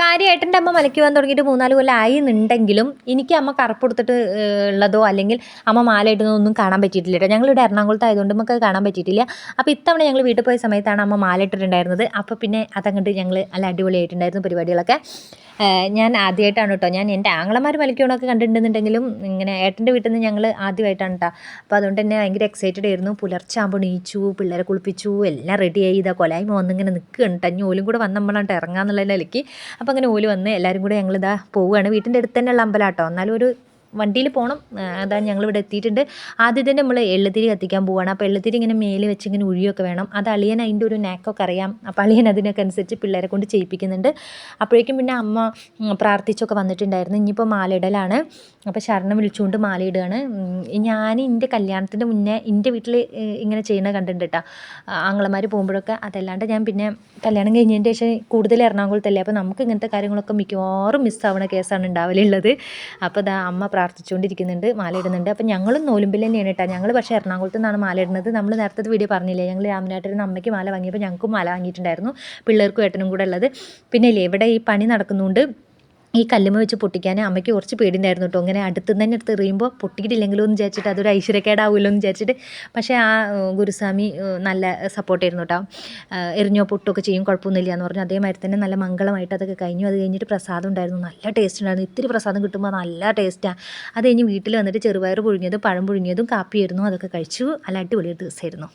കാര്യം ഏട്ടൻ്റെ അമ്മ മലയ്ക്ക് പോകാൻ തുടങ്ങിയിട്ട് 3-4 കൊല്ലം ആയി എന്നുണ്ടെങ്കിലും എനിക്ക് അമ്മ കറുപ്പ് കൊടുത്തിട്ട് ഉള്ളതോ അല്ലെങ്കിൽ അമ്മ മാല ഇടുന്നതോ ഒന്നും കാണാൻ പറ്റിയിട്ടില്ല കേട്ടോ. ഞങ്ങളിവിടെ എറണാകുളത്ത് ആയതുകൊണ്ട് നമുക്ക് കാണാൻ പറ്റിയിട്ടില്ല. അപ്പോൾ ഇത്തവണ ഞങ്ങൾ വീട്ടിൽ പോയ സമയത്താണ് അമ്മ മാല ഇട്ടിട്ടുണ്ടായിരുന്നത്. അപ്പോൾ പിന്നെ അതങ്ങോട്ട് ഞങ്ങൾ നല്ല അടിപൊളിയായിട്ടുണ്ടായിരുന്നു പരിപാടികളൊക്കെ. ഞാൻ ആദ്യമായിട്ടാണ് കേട്ടോ, ഞാൻ എൻ്റെ ആങ്ങളമാർ മലയ്ക്കോണൊക്കെ കണ്ടിട്ടുണ്ടെന്നുണ്ടെങ്കിലും ഇങ്ങനെ ഏട്ടൻ്റെ വീട്ടിൽ നിന്ന് ഞങ്ങൾ ആദ്യമായിട്ടാണ് കേട്ടോ. അപ്പോൾ അതുകൊണ്ട് തന്നെ ഭയങ്കര എക്സൈറ്റഡ് ആയിരുന്നു. പുലർച്ചെ ആകുമ്പോൾ എണീച്ചു, പിള്ളേരെ കുളിപ്പിച്ചു, എല്ലാം റെഡി ആയി. ഇതാ കൊലായ്മ വന്നിങ്ങനെ നിൽക്കുകയാണ് കേട്ടോ. ഓലും കൂടെ വന്ന് നമ്മളാണ്ട് ഇറങ്ങാന്നുള്ള നിലയ്ക്ക്. അപ്പോൾ അങ്ങനെ ഓല് വന്ന് എല്ലാവരും കൂടെ ഞങ്ങളിതാ പോവുകയാണ്. വീട്ടിൻ്റെ അടുത്ത് തന്നെയുള്ള അമ്പലം കേട്ടോ, എന്നാലും ഒരു വണ്ടിയിൽ പോകണം. അതാണ് ഞങ്ങളിവിടെ എത്തിയിട്ടുണ്ട്. ആദ്യം തന്നെ നമ്മൾ എള്ളുതിരി കത്തിക്കാൻ പോവുകയാണ്. അപ്പോൾ എള്ളുതിരി ഇങ്ങനെ മേലെ വെച്ച് ഇങ്ങനെ ഉഴിയൊക്കെ വേണം. അത് അളിയൻ അതിൻ്റെ ഒരു നാക്കൊക്കെ അറിയാം. അപ്പോൾ അളിയൻ അതിനൊക്കെ അനുസരിച്ച് പിള്ളേരെ കൊണ്ട് ചെയ്യിപ്പിക്കുന്നുണ്ട്. അപ്പോഴേക്കും പിന്നെ അമ്മ പ്രാർത്ഥിച്ചൊക്കെ വന്നിട്ടുണ്ടായിരുന്നു. ഇനിയിപ്പോൾ മാലയിടലാണ്. അപ്പോൾ ശരണം വിളിച്ചുകൊണ്ട് മാലയിടുകയാണ്. ഞാൻ എൻ്റെ കല്യാണത്തിൻ്റെ മുന്നേ എൻ്റെ വീട്ടിൽ ഇങ്ങനെ ചെയ്യുന്നത് കണ്ടിട്ടുണ്ട് കേട്ടോ, ആങ്ങളമാർ പോകുമ്പോഴൊക്കെ. അതല്ലാണ്ട് ഞാൻ പിന്നെ കല്യാണം കഴിഞ്ഞതിൻ്റെ ശേഷം കൂടുതൽ എറണാകുളത്തല്ലേ, അപ്പോൾ നമുക്ക് ഇങ്ങനത്തെ കാര്യങ്ങളൊക്കെ മിക്കവാറും മിസ്സാവണ കേസാണ് ഉണ്ടാവലുള്ളത്. അപ്പോൾ അതാ അമ്മ പ്രാർത്ഥിച്ചുകൊണ്ടിരിക്കുന്നുണ്ട്, മാല ഇടുന്നുണ്ട്. അപ്പോൾ ഞങ്ങളും നോലുമ്പിൽ തന്നെയാണ് കേട്ടോ. ഞങ്ങൾ പക്ഷേ എറണാകുളത്ത് നിന്നാണ് മാല ഇടുന്നത്. നമ്മൾ നേരത്തെ വീഡിയോ പറഞ്ഞില്ലേ, ഞങ്ങൾ രാമനാട്ടിൽ നിന്ന് അമ്മയ്ക്ക് മാല വാങ്ങിയപ്പോൾ ഞങ്ങൾക്കും മാല വാങ്ങിയിട്ടുണ്ടായിരുന്നു, പിള്ളേർക്കും ഏട്ടനും കൂടെ ഉള്ളത്. പിന്നെ ഇല്ലേ ഇവിടെ ഈ പണി നടക്കുന്നുണ്ട്, ഈ കല്ലുമ്മ വെച്ച് പൊട്ടിക്കാൻ അമ്മയ്ക്ക് കുറച്ച് പേടിയുണ്ടായിരുന്നു കേട്ടോ. ഇങ്ങനെ അടുത്ത് തന്നെ എടുത്ത് എറിയുമ്പോൾ പൊട്ടിയിട്ടില്ലെങ്കിലോ എന്ന് വിചാരിച്ചിട്ട്, അതൊരു ഐശ്വര്യക്കേടാവുമല്ലോ എന്ന് വിചാരിച്ചിട്ട്. പക്ഷേ ആ ഗുരുസ്വാമി നല്ല സപ്പോർട്ടായിരുന്നു കേട്ടോ. എറിഞ്ഞോ പൊട്ടുമൊക്കെ ചെയ്യും, കുഴപ്പമൊന്നുമില്ല എന്ന് പറഞ്ഞു. അതേമാതിരി തന്നെ നല്ല മംഗളമായിട്ട് അതൊക്കെ കഴിഞ്ഞു. അത് കഴിഞ്ഞിട്ട് പ്രസാദം ഉണ്ടായിരുന്നു, നല്ല ടേസ്റ്റ് ഉണ്ടായിരുന്നു. ഇത്തിരി പ്രസാദം കിട്ടുമ്പോൾ നല്ല ടേസ്റ്റാണ്. അത് കഴിഞ്ഞ് വീട്ടിൽ വന്നിട്ട് ചെറുപയർ പുഴുങ്ങിയതും പഴം പുഴുങ്ങിയതും കാപ്പിയായിരുന്നു, അതൊക്കെ കഴിച്ചു. നല്ല അടിപൊളി ദിവസമായിരുന്നു.